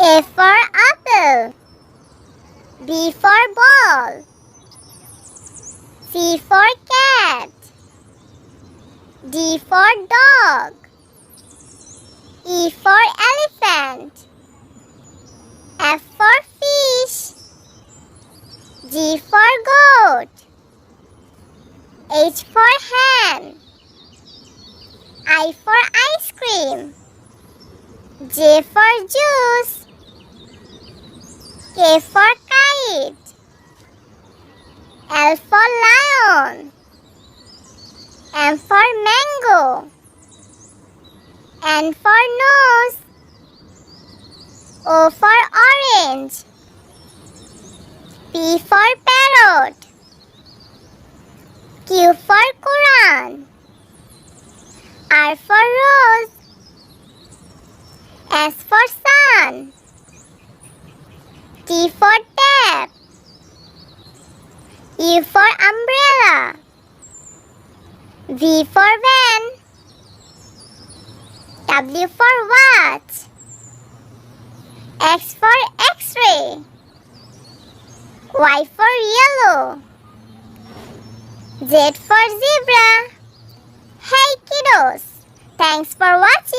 A for apple. B for ball. C for cat. D for dog. E for elephant. F for fish. G for goat. H for hen. I for ice cream. J for juice. K for kite. L for lion. M for mango. N for nose. O for orange. P for parrot. Q for Quran. R for rose. S for sun. T for tap. U for umbrella. V for van. W for watch. X for X-ray. Y for yellow. Z for zebra. Hey kiddos, thanks for watching.